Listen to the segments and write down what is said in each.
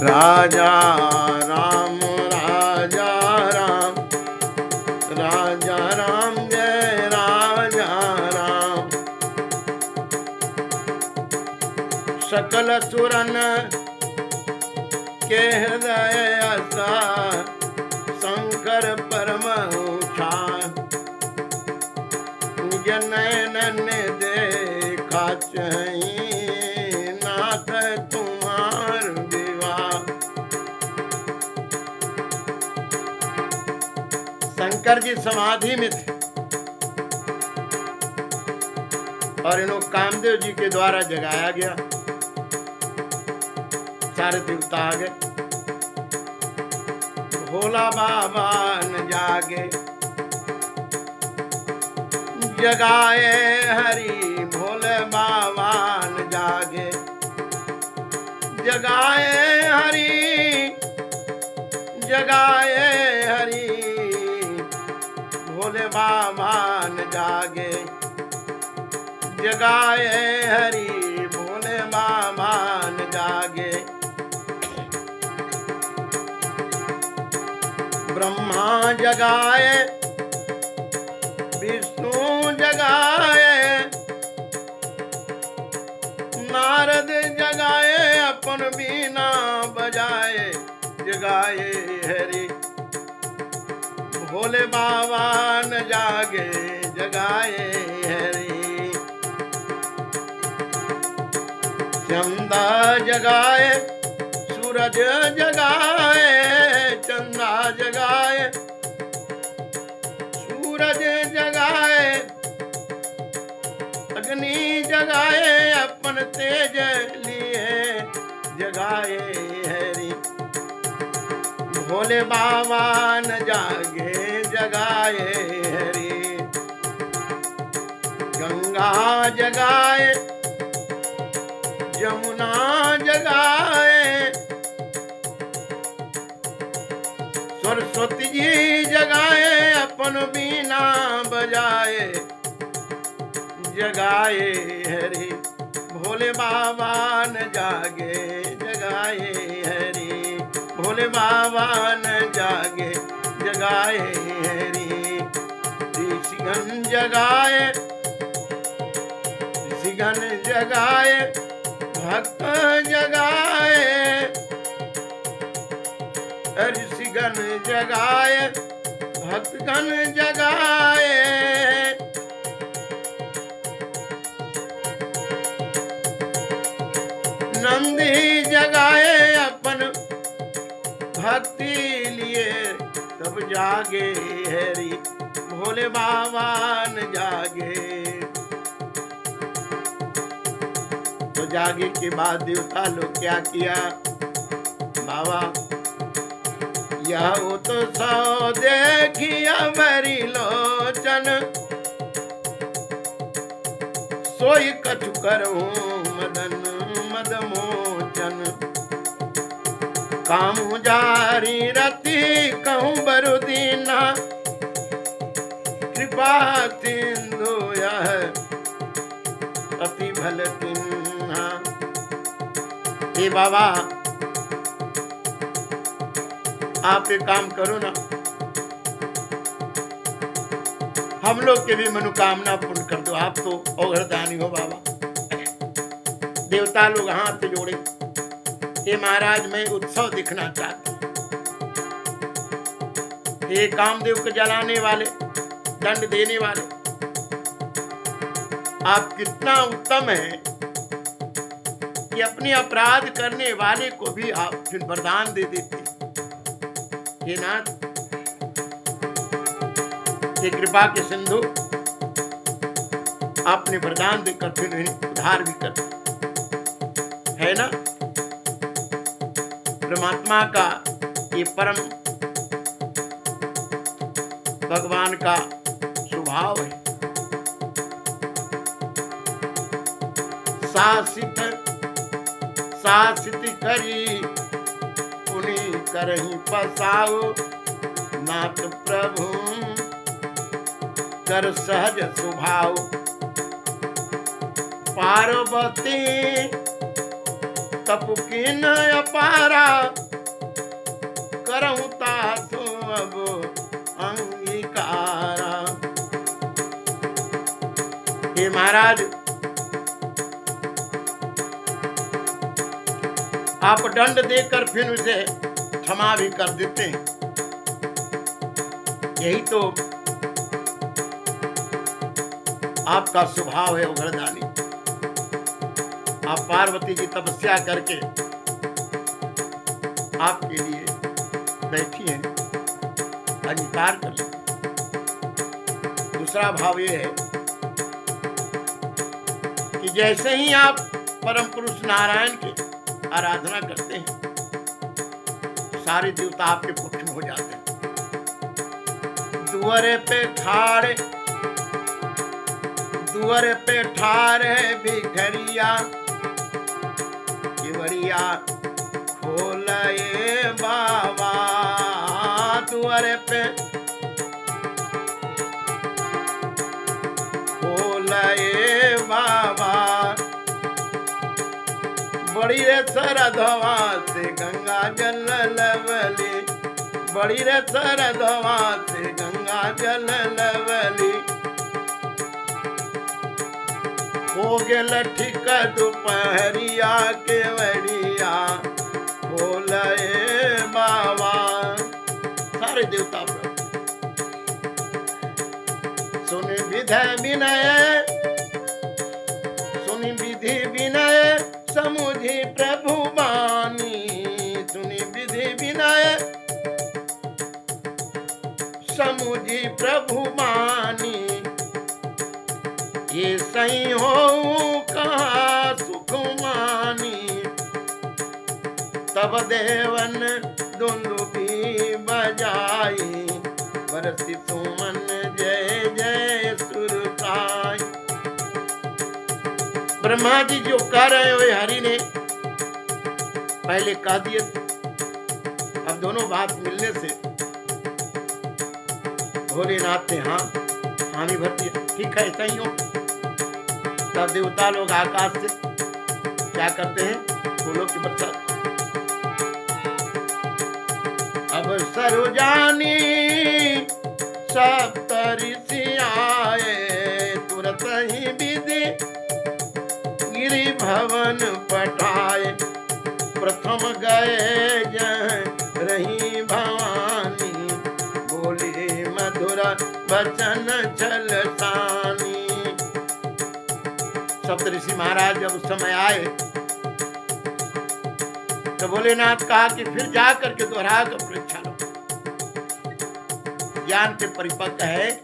राजा राम राजा राम, राजा राम जय राजा राम। सकल सुरन के हृदय आसा, शंकर परम ऊंचा। निज नैनन देखा चाहिए, नाथ तुम्हार विवाह। शंकर जी समाधि में थे और इन्हों कामदेव जी के द्वारा जगाया गया। सारे देवता आ गए, भोला बाबा न जागे। जगाए हरि भोले बाबा न जागे, जगाए हरि, जगाए हरि भोले बाबा न जागे, जगाए हरि भोले बाबा न जागे। ब्रह्मा जगाए, विष्णु जगाए, नारद जगाए, अपन बीना बजाए। जगाए हरि भोले बाबा न जागे, जगाए हरि। चंदा जगाए, सूरज जगाए, चंदा जगाए, सूरज जगाए, अग्नि जगाए, अपन तेज लिए। जगाए हरि भोले बाबा न जागे, जगाए हरि। गंगा जगाए, यमुना जगाए, सरस्वती जी जगाए, अपन बीना बजाए। जगाए हरि भोले बाबा न जागे, जगाए हरि भोले बाबा न जागे, जगाए हरि। ऋषिगण जगाए, ऋषिगण जगाए, भक्त जगाए, ऋषिगण जगाए, भक्तगण जगाए। नंदी जगाए, अपन भक्ति लिए, तब जागे हरि भोले बाबा न जागे। तो जागे के बाद देवता लोग क्या किया? बाबा यह उत्सव देखिया मेरी लोचन, सोई कछु करूं मदन मद मोचन। काम जारी रति कहूं बरुदीना, कृपा सिंधु यह अति भल तिन्हा। हे बाबा आप एक काम करो ना, हम लोग के भी मनोकामना पूर्ण कर दो। आप तो अवघड़दानी हो बाबा। देवता लोग हाथ जोड़े, हे महाराज मैं उत्सव दिखना चाहता हूं। हे कामदेव को जलाने वाले, दंड देने वाले, आप कितना उत्तम है कि अपने अपराध करने वाले को भी आप फिर वरदान दे देते। हे नाथ, ये कृपा के सिंधु, आपने वरदान देकर फिर उद्धार भी कर है ना। परमात्मा का ये परम भगवान का स्वभाव है। शासित शासित करी पुनि करही पसाओ, नाथ प्रभु कर सहज स्वभाव। पार्वती तप कीन अपारा करहु तासु अब अंगीकारा। हे महाराज, आप दंड देकर फिर उसे क्षमा भी कर देते हैं। यही तो आपका स्वभाव है उग्रदानी। आप पार्वती जी तपस्या करके आपके लिए बैठी हैं, अंगीकार कर लीजिए। दूसरा भाव ये है कि जैसे ही आप परम पुरुष नारायण की आराधना करते हैं, सारे देवता आपके पक्ष में हो जाते हैं। दुआरे पे ठाड़े भिखरिया, केवड़िया खोलए बाबा। दुआरे पे खोलए बाबा, बड़ी रे सरधवा से गंगा जल लवली, बड़ी रे सरधवा से गंगा जल लवली। हो गेल ठीक दोपहरिया, केवड़िया खोलए बाबा। सारे देवता सुन विधि विनय, सुनि विधि विनय समुझी प्रभु बानी। सुनि विधि विनय समुझी प्रभु बानी। ये सही हो कहा सुख मानी, तब देवन दुंदुभी बजाई। बरसी सुमन जय जय सुरताई। ब्रह्मा जी जो कह रहे हुए हरि ने पहले कह दिए, अब दोनों बात मिलने से भोलेनाथ ने हामी भर दिया। ठीक है, ऐसा ही हो। तब देवता लोग आकाश से क्या करते हैं, फूलों की बरसात। अब सरोजानी सप्तऋषि आए, तुरंत ही विधि गिरि भवन पठाए। प्रथम गए जहाँ रही भवानी, बोले मधुर वचन छलसानी। सप्तऋषि महाराज जब उस समय आए तो भोलेनाथ कहा कि फिर जा करके दोहरा कर परीक्षा लो, ज्ञान के परिपक्व है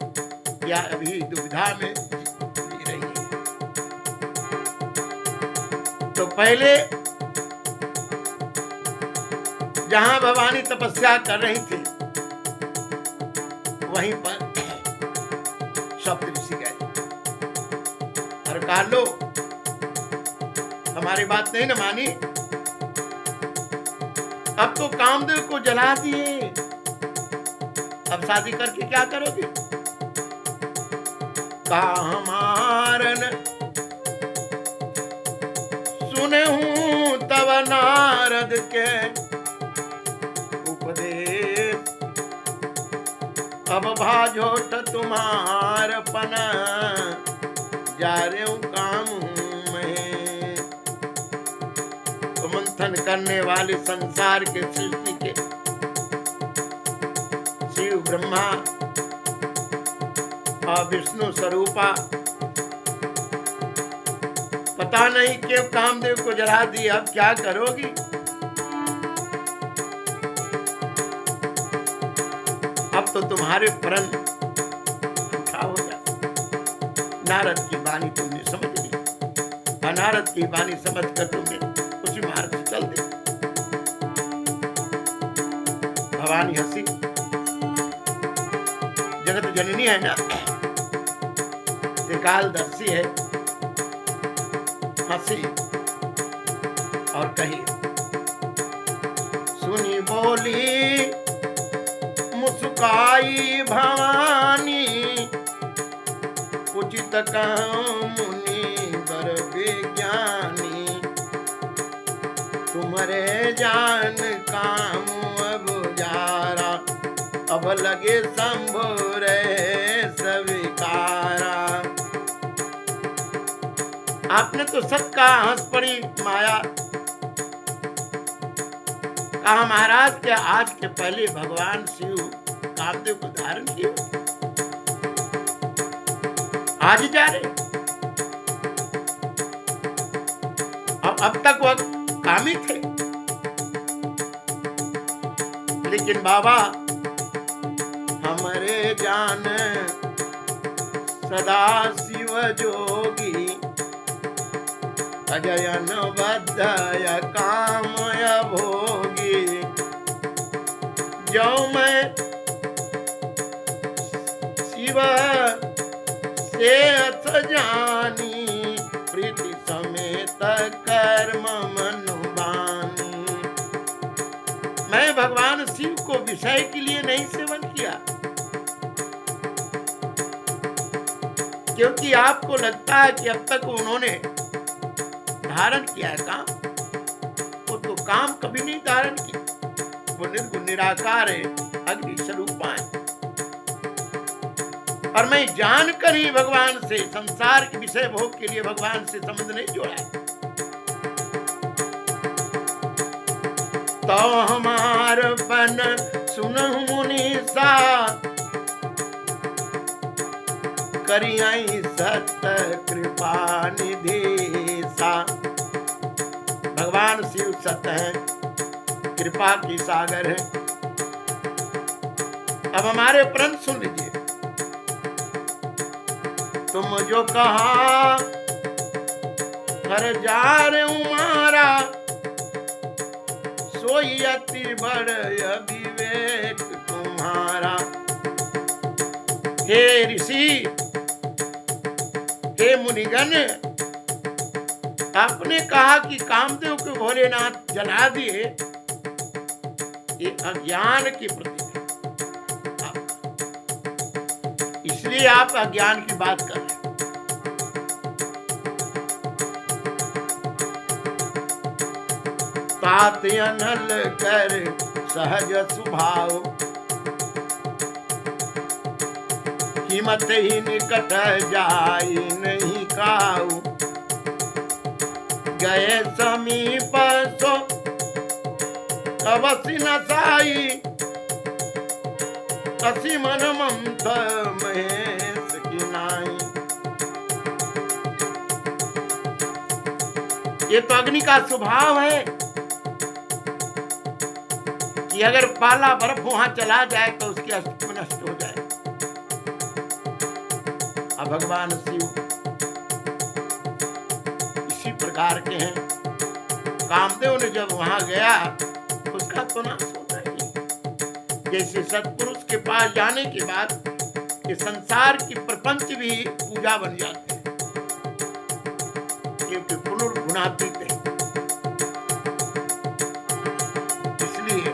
या अभी दुविधा में जी रही है। तो पहले जहां भवानी तपस्या कर रही थी वहीं पर सप्तऋषि गए और कहा, लो हमारी बात नहीं न मानी, अब तो कामदेव को जला दिए, अब शादी करके क्या करोगे? कामारन सुने हूं तब नारद के उपदेश, अब भाजोट तुम्हार पना जा रे हूं काम में। तो मंथन करने वाले संसार के सृष्टि के शिव ब्रह्मा और विष्णु स्वरूपा पता नहीं क्यों कामदेव को जला दी, अब क्या करोगी? अब तो तुम्हारे प्रण झूठा हो गया। नारद की वाणी तुमने समझ ली, नारद की वाणी समझ कर तुमने उसी मार्ग से चल दे। भवानी हंसी, जगत जननी है ना, त्रिकालदर्शी है, हंसी और कही, सुनी बोली मुस्काई भवानी, उचित कहूं मुनि वर विज्ञानी। जान काम अब जारा, अब लगे शंभु रे स्वीकारा। आपने तो सत कहा, हंस पड़ी माया। कहा महाराज क्या आज के पहले भगवान शिव कामदेव को धारण किए? आज ही जा रहे। अब तक वह कामी थे, लेकिन बाबा हमारे जान सदा शिव जोगी, अजयन बद्धय कामय भोगी। जो मैं शिव से अस जानी, प्रीति समेत कर्म मनुबानी। मैं भगवान शिव को विषय के लिए नहीं सेवन किया, क्योंकि आपको लगता है कि अब तक उन्होंने धारण किया है काम। वो तो काम कभी नहीं धारण किया। वो निर्गुण निराकार है, अग्नि स्वरूपा है। और मैं जानकर ही भगवान से, संसार के विषय भोग के लिए भगवान से संबंध नहीं जोड़ा है। तो हमार बन सुनहु मुनीसा, करियाई सत्य कृपा निधि सा। भगवान शिव सत्य है, कृपा की सागर है। अब हमारे प्रण सुन लीजिए। तुम जो कहा हर जार उमारा, सोई अति बड़ विवेक तुम्हारा। हे ऋषि, हे मुनिगण, आपने कहा कि कामदेव को भोलेनाथ जला दिए, ये अज्ञान की प्रतीक है। इसलिए आप अज्ञान की बात कर रहे हैं। तात अनल कर सहज स्वभाव, कीमत ही निकट जाई नहीं काऊ। गए समीप सो अवसि न साई, असी मन मंथ महेश की नाई। ये तो अग्नि का स्वभाव है कि अगर पाला बर्फ वहां चला जाए तो उसकी अस्तित्व नष्ट हो जाए। अब भगवान शिव इसी प्रकार के हैं। कामदेव ने जब वहां गया, उसका तो नाश होता ही। जैसे सत्पुरुष के पास जाने के बाद ये संसार की प्रपंच भी पूजा बन जाते हैं, क्योंकि पुनर्गुणातीत है। इसलिए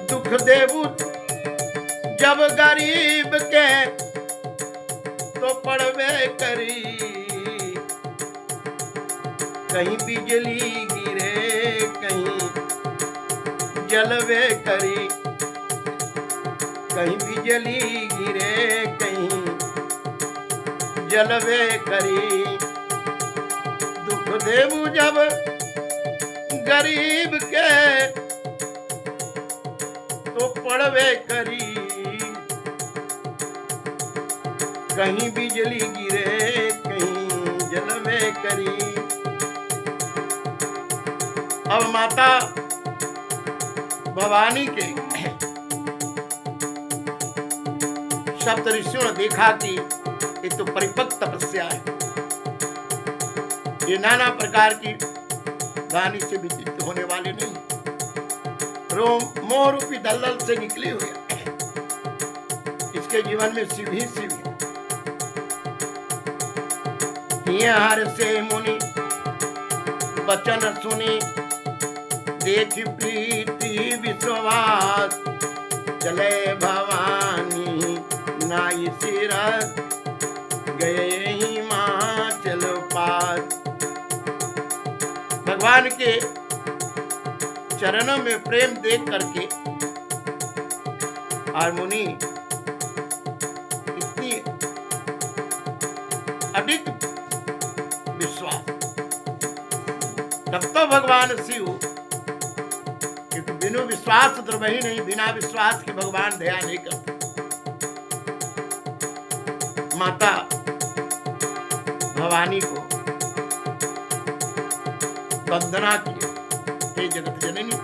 दुख देवू जब गरीब के तो पड़वे करी, कहीं बिजली गिरे कहीं जलवे करी। कहीं बिजली गिरे कहीं जलवे करी। दुख देवू जब गरीब के तो पड़वे करी, कहीं बिजली गिरे कहीं जलवे करी। अब माता भवानी के सप्त ऋषियों ने देखा कि ये तो परिपक्व तपस्या है, ये नाना प्रकार की वाणी से विचित्र होने वाले नहीं, मोह रूपी दलदल से निकले हुए। इसके जीवन में शिव ही शिव है। हर से मुनि वचन सुनी, देख प्रीति विश्वास। चले भवानी नाई सिर, गए हिमाचल पास। भगवान के चरणों में प्रेम देख करके और मुनि इतनी अधिक विश्वास, तब तो भगवान शिव, क्योंकि बिनु विश्वास द्रवही नहीं, बिना विश्वास के भगवान दया नहीं करते। माता भवानी को वंदना की, हे जगत जननी,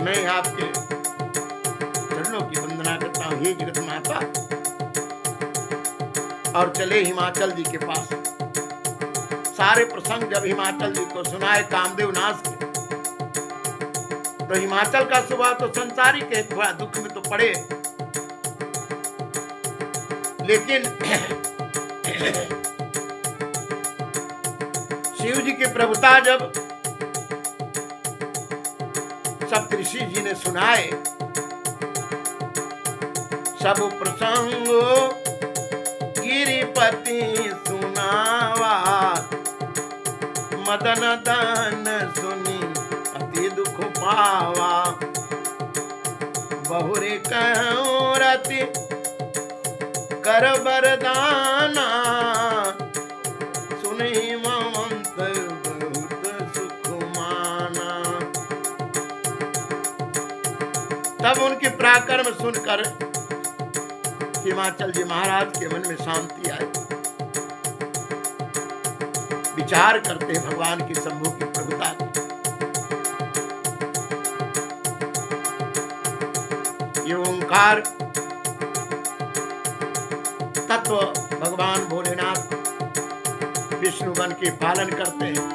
मैं आपके चरणों की वंदना करता हूं, हे जगत माता। और चले हिमाचल जी के पास। सारे प्रसंग जब हिमाचल जी को सुनाए कामदेव नाथ के, तो हिमाचल का स्वभाव तो संसारिक है, थोड़ा दुख में तो पड़े, लेकिन शिव जी की प्रभुता जब सप्तऋषि जी ने सुनाए, सब प्रसंग गिरिपति सुनावा, मदन दान सुनी अति दुख पावा, बहुरे कहूं रति कर बरदाना, सुनी ममंत बहुत सुख माना। तब उनके पराक्रम सुनकर हिमाचल जी महाराज के मन में शांति आई। विचार करते भगवान की शंभु की प्रभुता की। ये ओंकार तत्व भगवान भोलेनाथ विष्णु बन के पालन करते हैं,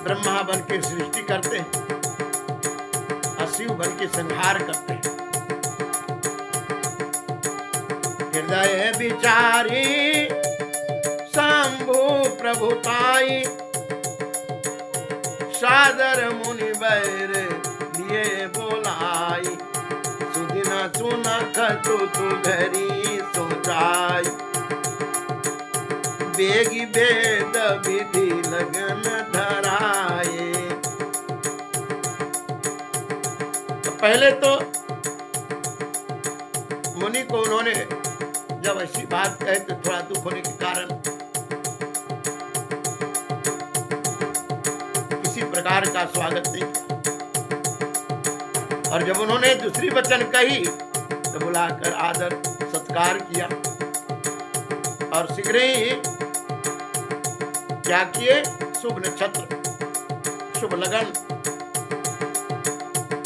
ब्रह्मा बन के सृष्टि करते हैं, और शिव बन के संहार करते हैं। हृदय विचारी शंभु प्रभुताई, सादर मुनि बैर लिए बोलाई, सुदिन सुना खतु सुधरी सोचाई, बेगी वेद विधि लगन धराए। तो पहले तो मुनि को उन्होंने जब ऐसी बात कहे तो थोड़ा दुख होने के कारण किसी प्रकार का स्वागत नहीं किया, और जब उन्होंने दूसरी वचन कही तो बुलाकर आदर सत्कार किया, और शीघ्र ही क्या किए, शुभ नक्षत्र शुभ लगन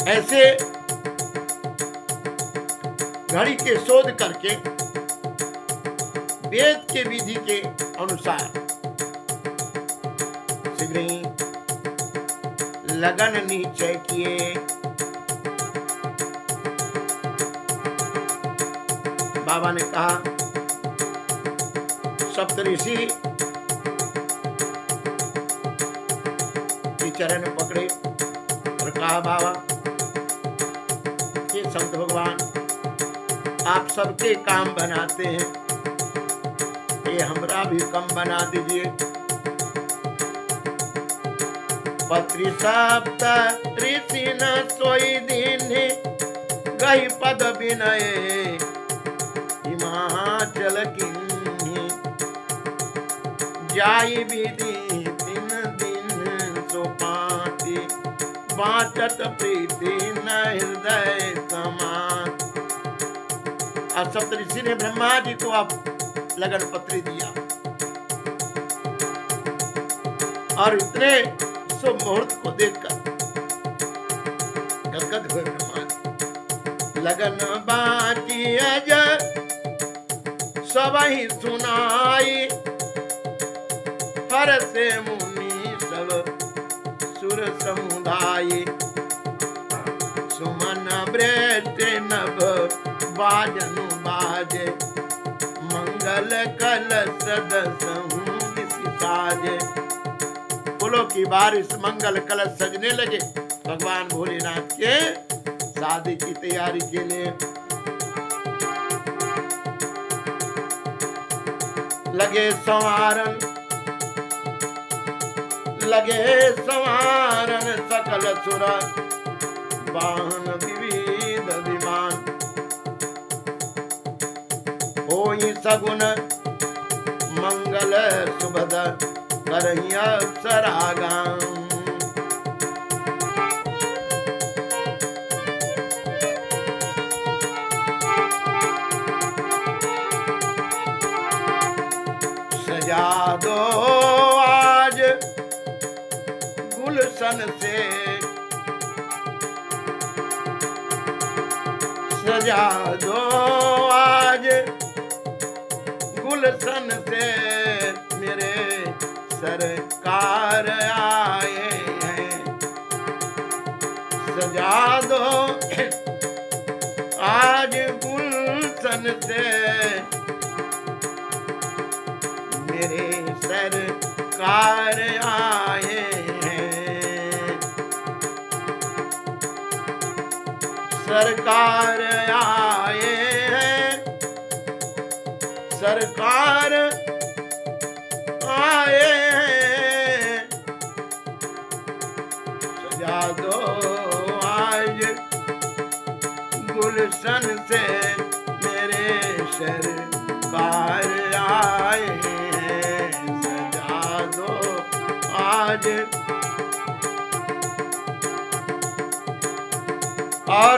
ऐसे घड़ी के शोध करके वेद के विधि के अनुसार शीघ्र ही लगन निश्चय किए। बाबा ने कहा, सप्तऋषि के चरण पकड़े और कहा, बाबा ये संत भगवान आप सबके काम बनाते हैं, ये हमरा भी कम बना दीजिए। पत्री सप्त ऋषि न सोई दिन गही पद विनय हिमाचल किन्हीं, जाई विधि तीन दिन सोपाती, बाँचत प्रीति न हृदय समान। और सप्तऋषि ने ब्रह्मा जी को अब लगन पत्री दिया, और इतने शुभ मुहूर्त को देखकर गदगद हुए ब्रह्मा जी। लगन बाकी अज सबहि सुनाई, हर से मुनि सब सुर समुदाय, सुमन ब्रेट नभ बाजनु बाजे, मंगल कलश साजे। फूलों की बारिश मंगल कलश सजने लगे भगवान भोलेनाथ के शादी की तैयारी के लिए। लगे संवारन लगे संवारन सकल सुर वाहन विविध विमान। होई सगुन मंगल सुभद करहि अप्सरागाम। सजा दो आज गुलशन से, सजा दो आज गुलशन से, मेरे सरकार आए हैं। सजा दो आज गुलशन से, मेरे सरकार आए हैं। सरकार आए हैं, सरकार आए हैं। सजा दो आज गुलशन से, मेरे सरकार आए हैं। सजा दो आज। और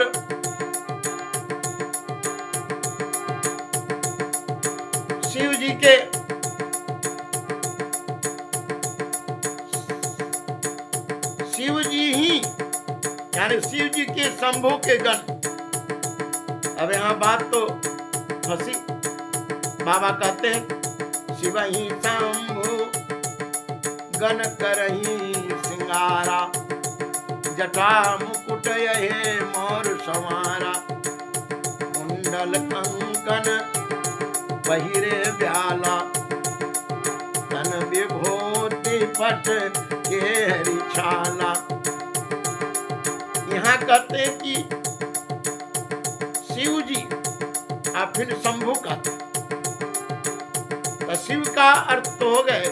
शिव जी के शिव जी ही यानी शिव जी के शंभु के गण। अब यहाँ बात तो फंसी। बाबा कहते हैं शिव ही शंभु गण करही सिंगारा, जटा मुकुट यहे मोर संवारा। कुंडल कंकन पहिरे ब्याला, तन विभूति पट केहरी छाला। यहाँ कहते हैं कि शिव जी आप फिर शंभु कहते, तो शिव का अर्थ तो हो गए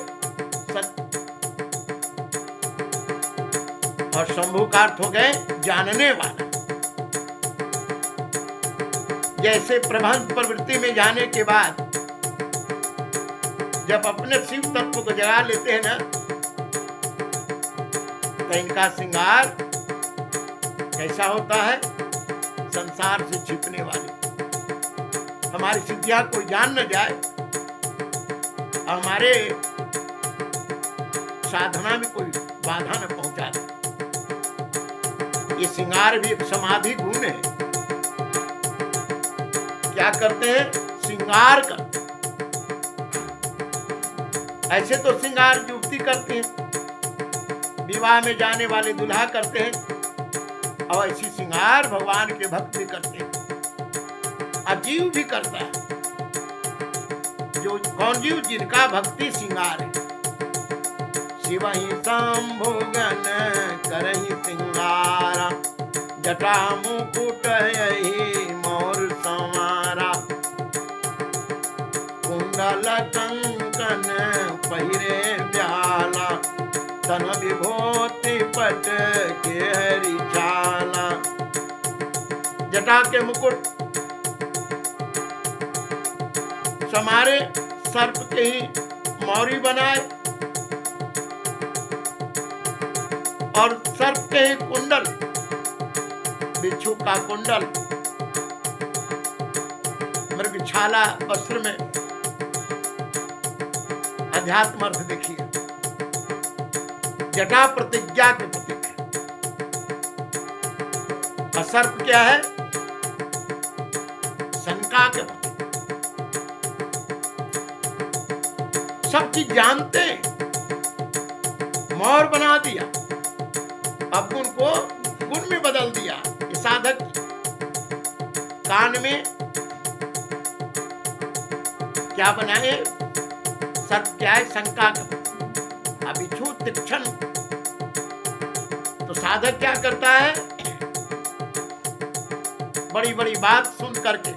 सत्य, और शंभु का अर्थ हो गए जानने वाला। जैसे प्रभंस प्रवृत्ति में जाने के बाद जब अपने शिव तत्व को जगा लेते हैं ना, तो इनका श्रृंगार कैसा होता है? संसार से छिपने वाले। हमारी सिद्धियां कोई जान न जाए, हमारे साधना में कोई बाधा न पहुंचा दे। ये श्रृंगार भी एक समाधि गुण है। क्या करते हैं? श्रृंगार करते। ऐसे तो श्रृंगार युवती करते हैं, विवाह में जाने वाले दुल्हा करते हैं, और ऐसी श्रृंगार भगवान के भक्त भी करते हैं। अजीव भी करता है। जो कौन जीव? जिनका भक्ति श्रृंगार है। शिव ही शंभु गण करहि सिंगारा, जटा मुकुट यही मोर संवारा। कुंडल कंकन पहिरे ब्याला, तन विभूति पट केहरी छाला। जटा के मुकुट समारे, सर्प के ही मौरी बनाए, और सर्प के ही कुंडल, बिच्छू का कुंडल, मृगछाला वस्त्र में। अध्यात्म अर्थ देखिए, जटा प्रतिज्ञा के प्रतीक है, और सर्प क्या है? शंका के प्रतीक। सब चीज जानते हैं, मोर बना दिया, अब उनको गुण में बदल दिया। ये साधक कान में क्या बनाए? सर्प क्या है? शंका का। अब बिच्छू तीक्ष्ण। तो साधक क्या करता है? बड़ी बड़ी बात सुन करके,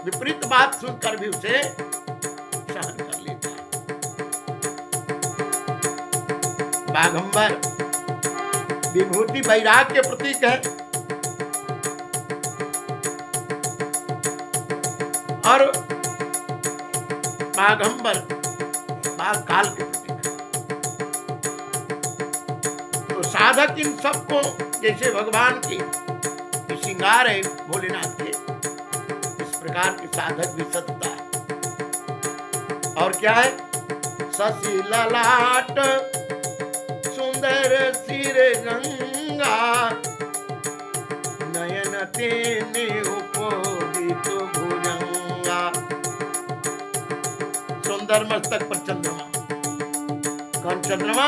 विपरीत बात सुनकर भी उसे सहन कर लेता है। बाघंबर विभूति वैराग के प्रतीक है और बाघंबर बाघ काल के प्रतीक है। तो साधक इन सबको जैसे भगवान की श्रृंगार है भोलेनाथ के, इस प्रकार के साधक भी सतता है। और क्या है? शशि ललाट सुंदर सिर गंगा, नयन तेने उपोदित भुजंगा। सुंदर मस्तक पर चंद्रमा। कौन चंद्रमा?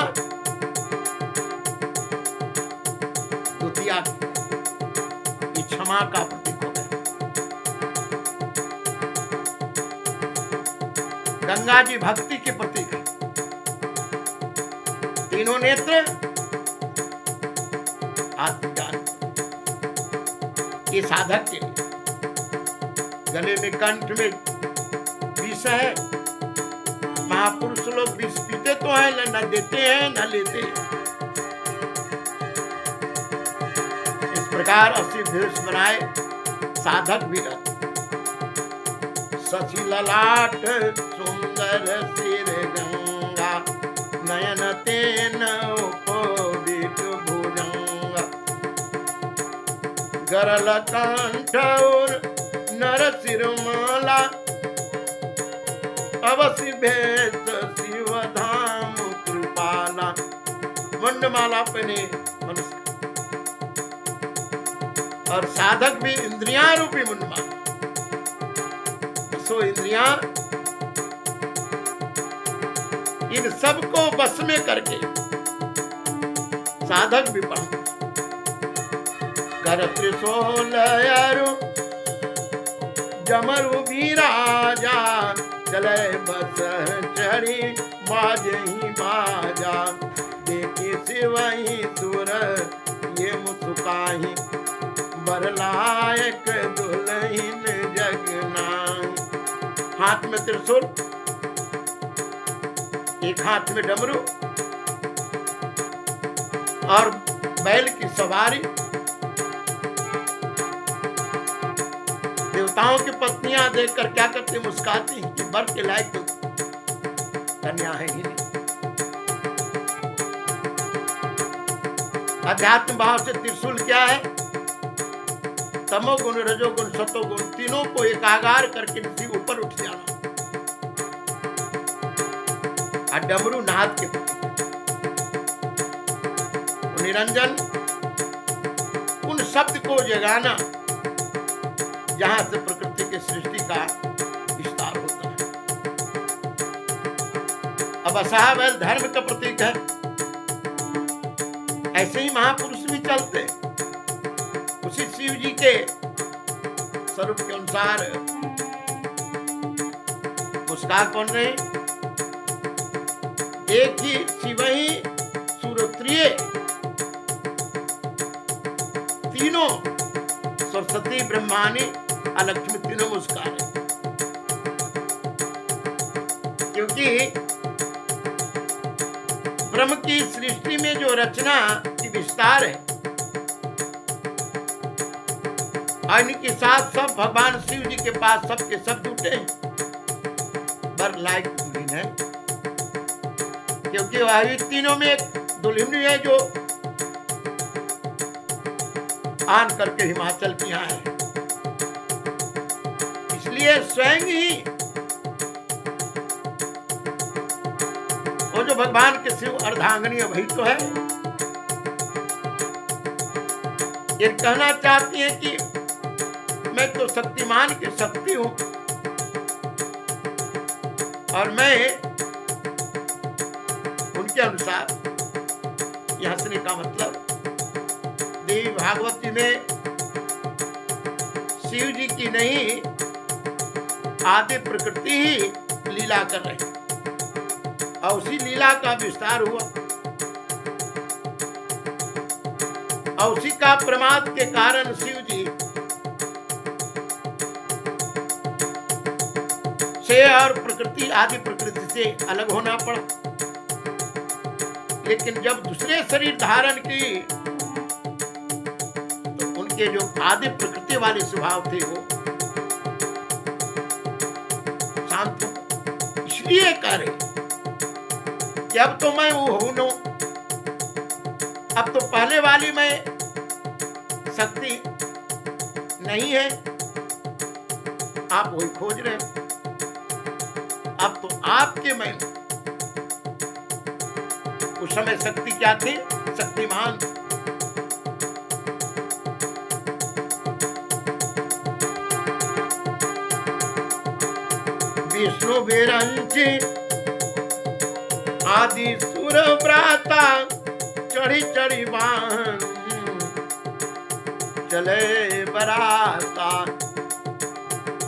द्वितीया की क्षमा का प्रतीक हो गया। गंगा जी भक्ति के प्रतीक है। तीनों नेत्र आत्मज्ञान। ये साधक के गले में कंठ में विष है। महापुरुष लोग विष पीते तो है, न देते हैं न लेते हैं। इस प्रकार असिद्ध विष बनाए साधक भी रहते। शशि ललाट सुंदर सिर गंगा, नयन तेन उपोदित भुजंगा। गरल कंठ और नर सिरमाला, अवश्य भेद शिव धाम कृपाला। मुंडमाला पहने मनुष्य और साधक भी इंद्रियां रूपी मुंडमाला। सो इंद्रियां इन सबको बस में करके साधक भी पहुंच। कर त्रिशूल जमरु भी राजा, चले बस चढ़ी बाजही बाजा। देखी शिवही सुर ये मुस्काही, बरलायक दुल्हन जगनाई। हाथ में त्रिशूल, एक हाथ में डमरू और बैल की सवारी। देवताओं की पत्नियां देखकर क्या करती? मुस्काती कि बर के लायक तो कन्या है ही नहीं। अध्यात्म भाव से त्रिशूल क्या है? तमोगुण, रजोगुण, सतोगुण तीनों को एकागार करके ऊपर उठ जाना। और डमरू नाद के निरंजन, उन शब्द को जगाना जहां से प्रकृति की सृष्टि का विस्तार होता है। अब असावल धर्म का प्रतीक है। ऐसे ही महापुरुष भी चलते उसी शिव जी के स्वरूप के अनुसार मुस्कान बन रहे। एक ही शिव ही सुरत्रिय तीनों, सरस्वती ब्रह्मानी अलक्ष्मी तीनों मुस्कान है। क्योंकि ब्रह्म की सृष्टि में जो रचना की विस्तार है, और इनके साथ सब भगवान शिव जी के पास सबके सब जुटे हैं। बर लायक दुल्हन है, क्योंकि वह तीनों में एक दुल्हन है जो आन करके हिमाचल की यहाँ है। इसलिए स्वयं ही वो जो भगवान के शिव अर्धांगिनी वही तो है। ये कहना चाहती है कि मैं तो शक्तिमान की शक्ति हूं और मैं उनके अनुसार। यह हंसने का मतलब, देवी भागवती में शिव जी की नहीं आदि प्रकृति ही लीला कर रही और उसी लीला का विस्तार हुआ और उसी का प्रमाद के कारण शिव जी से और प्रकृति आदि प्रकृति से अलग होना पड़ा। लेकिन जब दूसरे शरीर धारण की तो उनके जो आदि प्रकृति वाले स्वभाव थे वो शांत हो। इसलिए कह रहे कि अब तो मैं वो हूं नो, अब तो पहले वाली मैं शक्ति नहीं है, आप वही खोज रहे हैं। अब तो आपके में उस समय शक्ति क्या थी? शक्तिमान। विष्णु विरंची आदि सुर व्राता, चढ़ी चढ़ी वाहन चले बराता।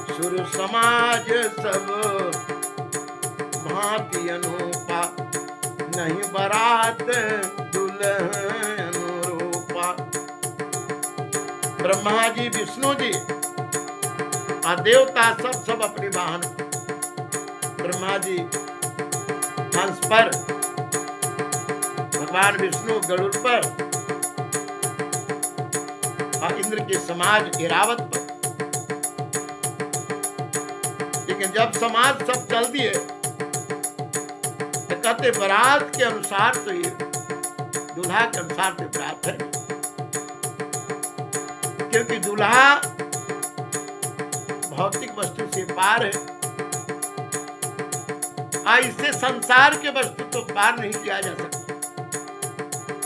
सुर समाज सब भांति अनूपा, नहीं बरात दुल्हन अनुरूपा। ब्रह्मा जी, विष्णु जी और देवता सब अपनी वाहन। ब्रह्मा जी हंस पर, भगवान विष्णु गरुड़ पर और इंद्र के समाज ऐरावत पर। लेकिन जब समाज सब चल दिए तो कहते बारात के अनुसार तो ये दूल्हा के अनुसार तो बारात है, क्योंकि दूल्हा भौतिक वस्तु से पार है और इससे संसार के वस्तु तो पार नहीं किया जा सकता।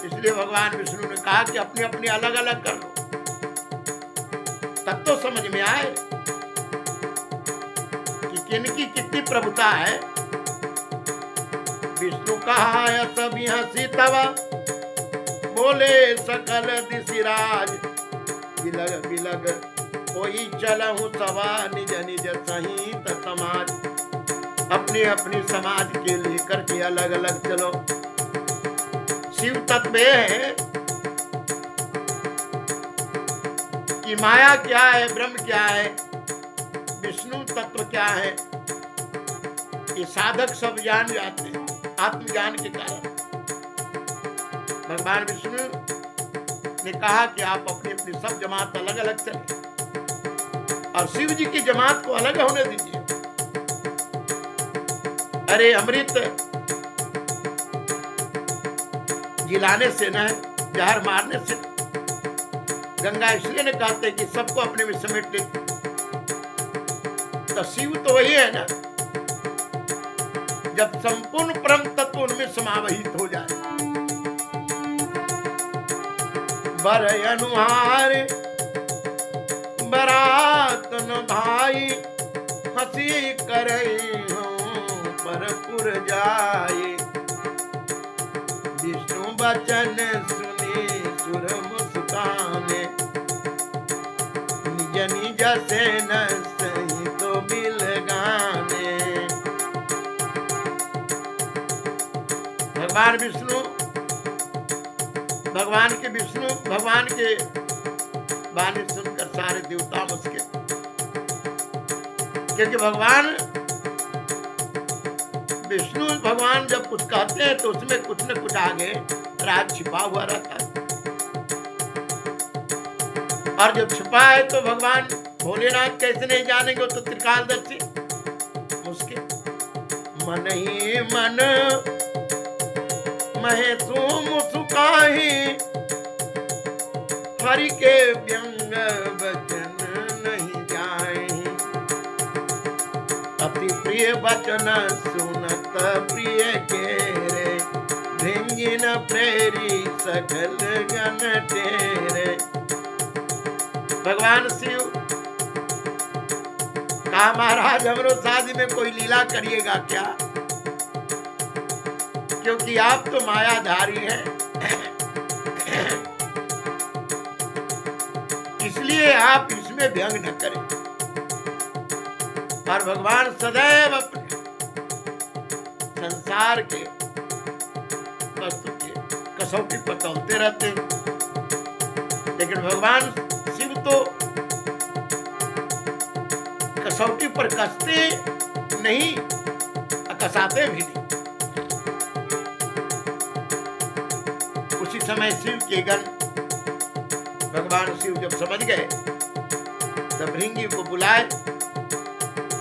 इसलिए भगवान विष्णु ने कहा कि अपने अपने अलग अलग कर लो, तब तो समझ में आए कि किनकी कितनी प्रभुता है। विष्णु कहा सब हंसी तवा, बोले सकल दिशिराज। बिलग बिलग कोई चलहु सवा, निज निज सहित समाज। अपने अपने समाज के लेकर के अलग अलग चलो। शिव तत्व है कि माया क्या है, ब्रह्म क्या है, विष्णु तत्व क्या है, ये साधक सब जान जाते हैं आत्मज्ञान के कारण। भगवान विष्णु ने कहा कि आप अपनी अपनी सब जमात अलग अलग चले और शिव जी की जमात को अलग होने दीजिए। अरे अमृत जिलाने से न, जहर मारने से। गंगा इसलिए ने कहते कि सबको अपने में समेट लेती, तो शिव तो वही है ना, जब संपूर्ण परम तत्व उनमें समाहित हो जाए। बर अनुहार बरात न भाई, हंसी करई परपुर जाए। विष्णु वचन सुनी सुर मुस्काने, निज निज से न सही तो मिल गाने। भगवान विष्णु भगवान के वाणी सुनकर सारे देवता मुस्के, क्योंकि भगवान विष्णु भगवान जब कुछ कहते हैं तो उसमें कुछ न कुछ आगे राज छिपा हुआ रहता है। और जब छिपा है तो भगवान भोलेनाथ कैसे नहीं जानेंगे, तो त्रिकालदर्शी उसके मन ही मन महे तुम सुखाही, हरि के व्यंग वचन नहीं जाए। अति प्रिय वचन सुनत प्रिय के रे, भिंगिन प्रेरी सकल गण तेरे। भगवान शिव कहा महाराज हमरो शादी में कोई लीला करिएगा क्या, क्योंकि आप तो मायाधारी हैं, इसलिए आप इसमें व्यंग न करें। और भगवान सदैव अपने संसार के वस्तु के कसौटी पर तौलते रहते, लेकिन भगवान शिव तो कसौटी पर कसते नहीं, कसाते भी नहीं। समय शिव के गण भगवान शिव जब समझ गए तब भृंगी को बुलाए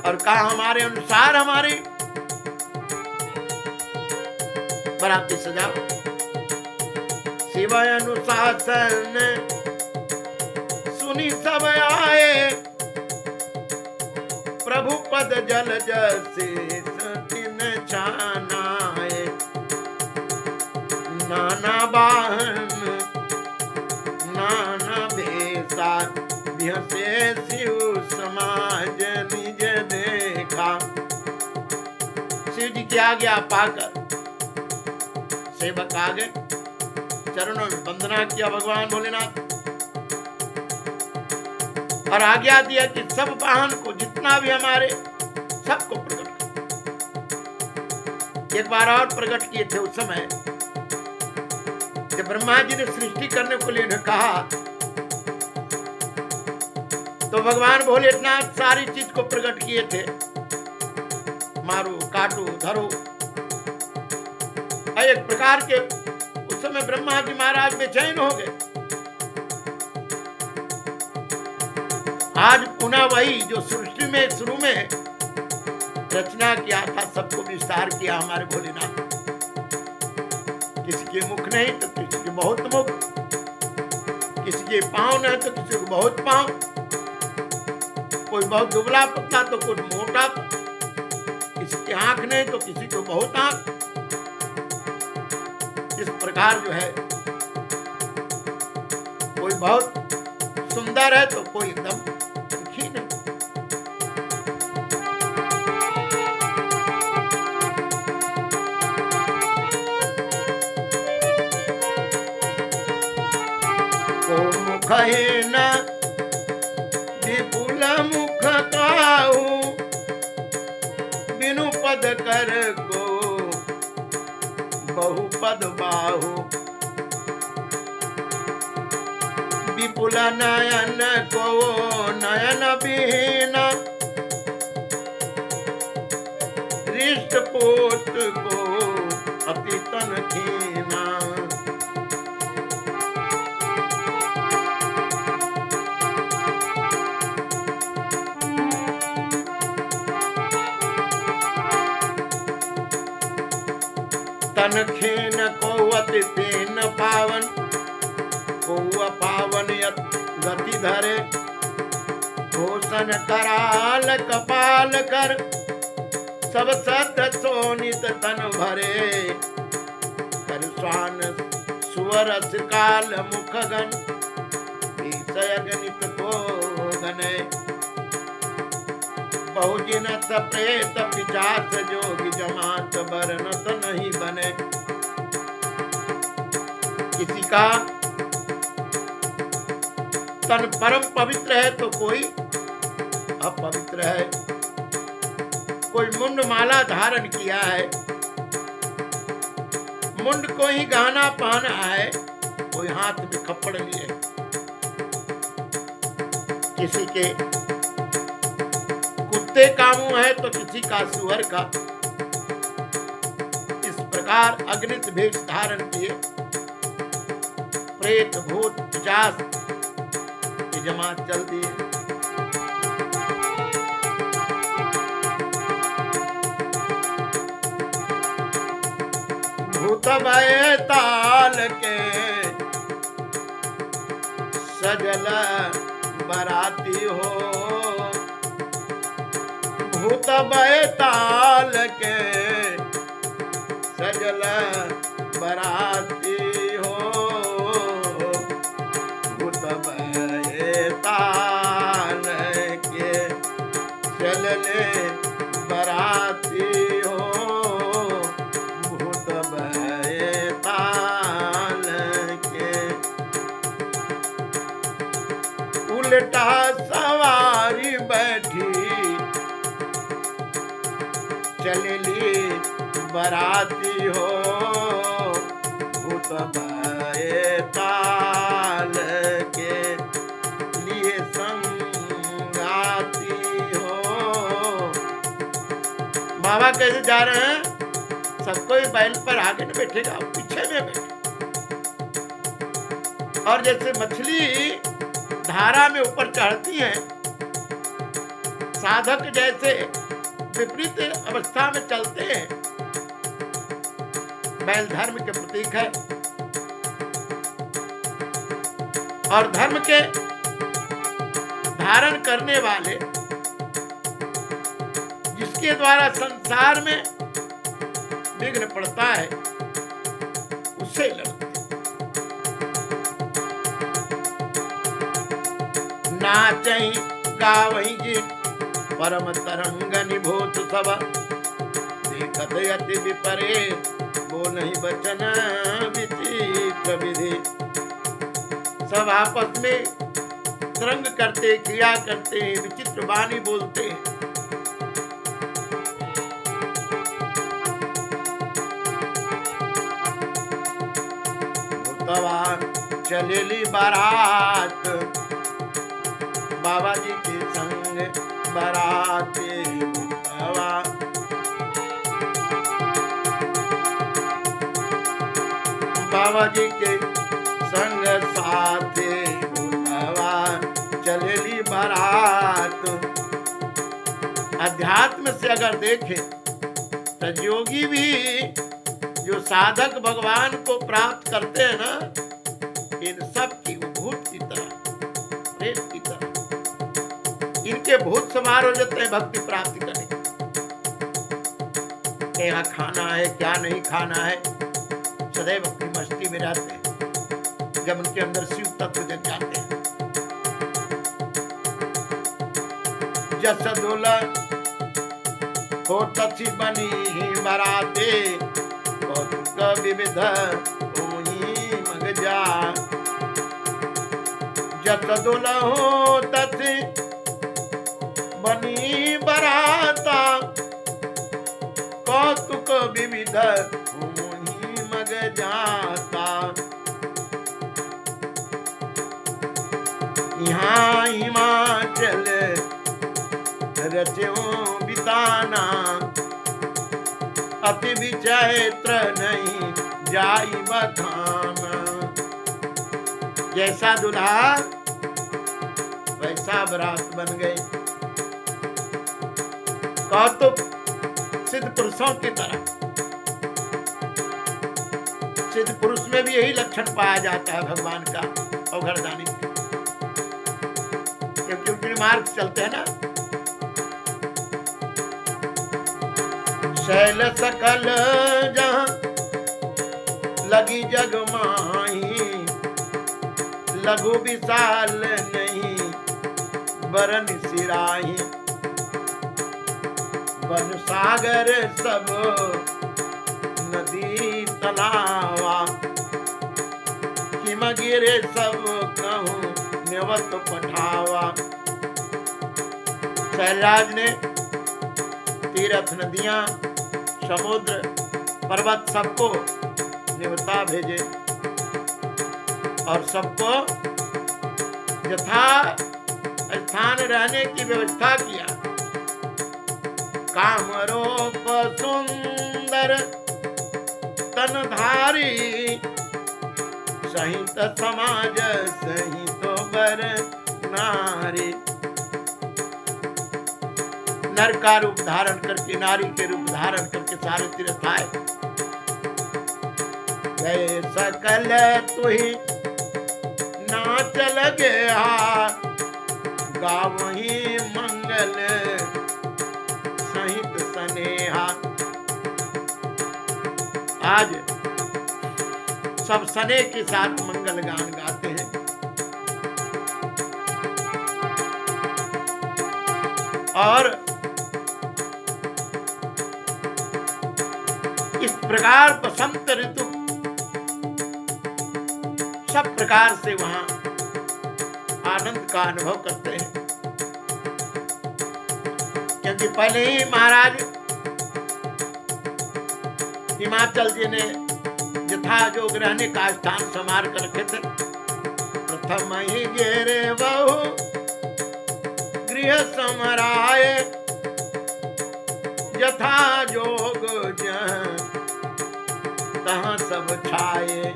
और कहा हमारे अनुसार हमारी बराती सजाओ। शिव अनुशासन सुनी सब आए, प्रभु पद जल जसे सतिन छानाए। नाना वाहन नाना भेषा बिहसे शिव समाज निज देखा। शिव जी की आज्ञा पाकर सेवक आ गए, चरणों में वंदना किया भगवान भोलेनाथ और आज्ञा दिया कि सब वाहन को जितना भी हमारे सबको प्रकट कर। एक बार और प्रकट किए थे उस समय जब ब्रह्मा जी ने सृष्टि करने को लिए कहा तो भगवान भोलेनाथ सारी चीज को प्रकट किए थे, मारो काटो धरो। एक प्रकार के उस समय ब्रह्मा जी महाराज बेचैन हो गए। आज पुनः वही जो सृष्टि में शुरू में रचना किया था सबको विस्तार किया हमारे भोलेनाथ। किसी के मुख नहीं तो किसी के बहुत मुख, किसी के पांव नहीं तो किसी को बहुत पांव, कोई बहुत दुबला पतला तो कोई मोटा, किसी की आंख नहीं तो किसी को बहुत आंख। इस प्रकार जो है कोई बहुत सुंदर है तो कोई एकदम खीन है। को मुख न विपुल मुख काहू, बिनु पद कर को बहुपद बाहु। विपुल नयन को नयन विहीन, हृष्ट पुष्ट को अति तन हीना। तन खीन को अति तीन पावन, को पावन गति धरे। भूषण कराल कपाल कर, सब सत सोनित तन भरे। कर स्वान सुवर काल मुख गण, विषय गणित को गणे। बहुजिन सप्रेत पिशाच जोगी, जमात बरनत नहीं बने। किसी का तन परम पवित्र है तो कोई अपवित्र है। कोई मुंड माला धारण किया है, मुंड को ही गहना पहना है, कोई हाथ में खप्पड़ लिए। किसी के कुत्ते का मुंह है तो किसी का सुअर का। इस प्रकार अगणित भेष धारण किए प्रेत भूत पिशाच की जमात चलती है। भूत भय ताल के सजल बराती हो। भूत भय ताल के सजल बराती हो। भूत भय ताल के चलले बराती हो। भूत भय ताल के उल्टा सवारी बैठी चलली बराती हो। भूत भय ताल के लिए संगाती हो। बाबा कैसे जा रहे हैं? सब कोई बैल पर आगे न बैठेगा, पीछे में बैठे। और जैसे मछली धारा में ऊपर चढ़ती है, साधक जैसे विपरीत अवस्था में चलते हैं। बैल धर्म के प्रतीक है और धर्म के धारण करने वाले, जिसके द्वारा संसार में विघ्न पड़ता है, उससे लड़ते हैं। नाचहि गावहि गीत परम तरंग निभूत सब, देखत अति विपरीत बोलहि बचन विचित्र विधि। सब आपस में तरंग करते, क्रिया करते, विचित्र वाणी बोलते हैं। चलेली बारात बाबा जी के संग बराते, बाबा जी के संग साथे चलेली बारात। अध्यात्म से अगर देखें तो योगी भी, जो साधक भगवान को प्राप्त करते हैं ना, इन सब की भूत की तरह, प्रेत की तरह इनके भूत सवार हो जाते हैं भक्ति प्राप्ति करने। क्या खाना है, क्या नहीं खाना है, सदैव अपनी मस्ती में रहते हैं। जब उनके अंदर शिव तत्व जग जाते हैं, जस दुल्हा हो तथी बनी ही बराते, कौतुक विविध ओही मग जा। जस दुल्हा हो तथी बनी बराता, कौतुक विविध ओही मग जाता। यहाँ हिमाचल रच्यों बिताना, अति विचित्र नहीं जाई बखाना। जैसा दुल्हा वैसा बरात बन गई, कौतुक सिद्ध पुरुषों की तरह। सिद्ध पुरुष में भी यही लक्षण पाया जाता है भगवान का अवघड़दानी, क्योंकि उनके मार्ग चलते हैं ना। शैल सकल जहाँ लगी जग माही, लघु विशाल नहीं बरन सिराही। वन सागर सब नदी तलावा, हिम गिरे सब कहूँ नेवत पठावा। शैलराज ने तीर्थ, नदियां, समुद्र, पर्वत सबको न्योता भेजे और सबको यथा स्थान रहने की व्यवस्था किया। कामरूप सुंदर तनधारी, सहित समाज सहित बर नारी। नर का रूप धारण करके, नारी के रूप धारण करके सारे तीर्थ आए। गए सकल तुही नाच लगे हार, गावही मंगल सहित स्नेहा। आज सब स्नेह के साथ मंगल गान गाते हैं। और इस प्रकार बसंत ऋतु सब प्रकार से वहां आनंद का अनुभव करते हैं, क्योंकि पहले ही महाराज हिमाचल जी ने यथा जोग रहने का स्थान संवार कर रखे थे। प्रथम ही घेरे बहु गृह समराय, यथा जोग तहाँ सब छाए।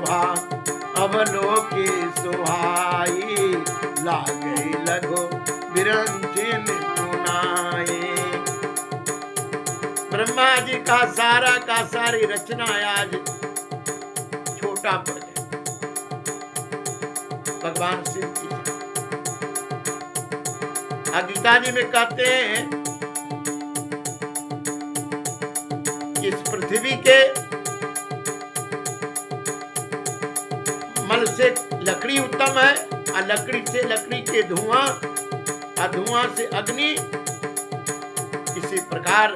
शोभा अवलोकी सुहाई, लागे लगो बिरंची निपुनाई। ब्रह्मा जी का सारी रचना आज छोटा पड़ गया भगवान शिव की। गीता जी में कहते हैं कि इस पृथ्वी के मल से लकड़ी उत्तम है, और लकड़ी से लकड़ी के धुआं, और धुआं से अग्नि। इसी प्रकार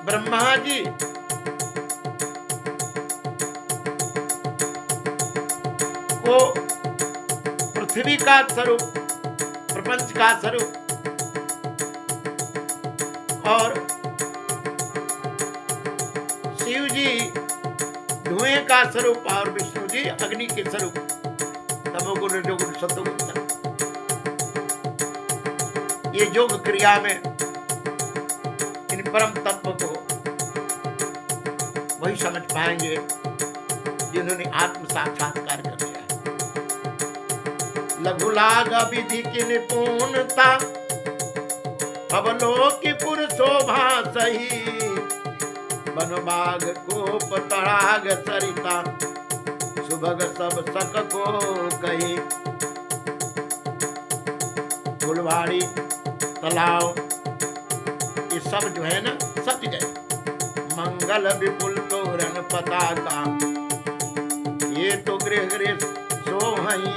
ब्रह्मा जी को पृथ्वी का स्वरूप, प्रपंच का स्वरूप, और शिव जी धुएं का स्वरूप, और विष्णु जी अग्नि के स्वरूप, तमोगुण रजोगुण सत्वगुण। ये योग क्रिया में इन परम तत्व को वही समझ पाएंगे जिन्होंने आत्म साक्षात्कार कर लिया। लघु लाग विधि की निपुणता, अवलोकी पुर शोभा सही, बन बाग कोप तड़ाग सरिता, सुभग सब सक को कही। फुलवाड़ी तालाब ये सब जो है ना सज गए। मंगल विपुल तोरण पताका, ये तो गृह गृह सोहई,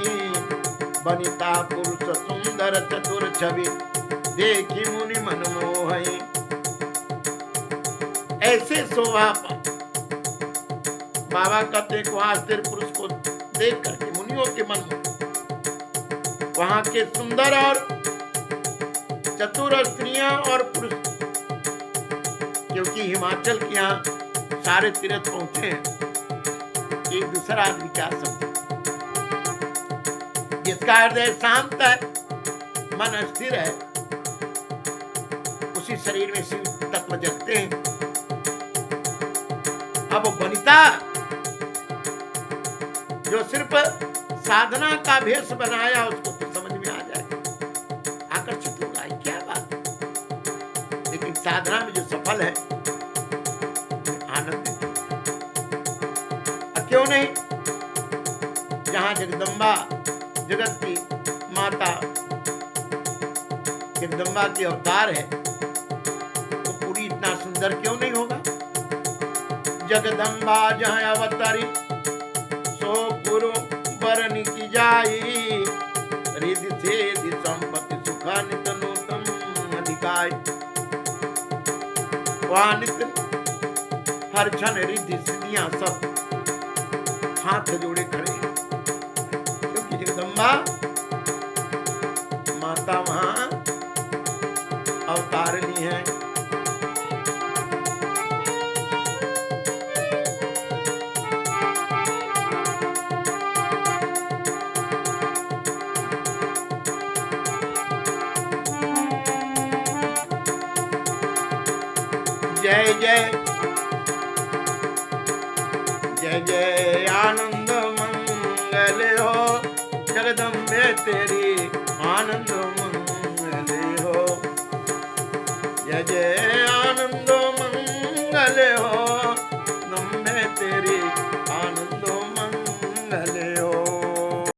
बनिता पुरुष सुंदर चतुर छवि, देखी मुनि मन मोहई। ऐसे शोभा पर बाबा कहते को स्त्री पुरुष को देख करके मुनियों के मन में वहां के सुंदर और चतुर स्त्रियां और पुरुष, क्योंकि हिमाचल के यहाँ सारे तीर्थ पहुंचे हैं, एक दूसरा आदमी क्या समझे। जिसका हृदय शांत है, मन स्थिर है, उसी शरीर में शिव तत्व जगते हैं। अब वनिता जो सिर्फ साधना का भेष बनाया, उसको तो समझ में आ जाए, आकर्षित होगा, क्या बात है। लेकिन साधना में जो सफल है आनंदित क्यों नहीं। जहां जगदम्बा जगत की माता जगदम्बा की अवतार है, तो पूरी इतना सुंदर क्यों नहीं होगा। जगदम्बा जहां अवतारी, सो पुरु बरन की जाई, रिधि सेधि संपत्ति सुखा नित नूतन अधिकाय। वहां नित्य हर क्षण रिधि सिद्धियां सब हाथ जोड़े खड़े हैं, क्योंकि जगदम्बा माता वहां अवतारनी है। जय जय जय जय आनंद मंगल हो, जगदम्बे तेरी आनंद मंगल हो। जय जय आनंद मंगल हो,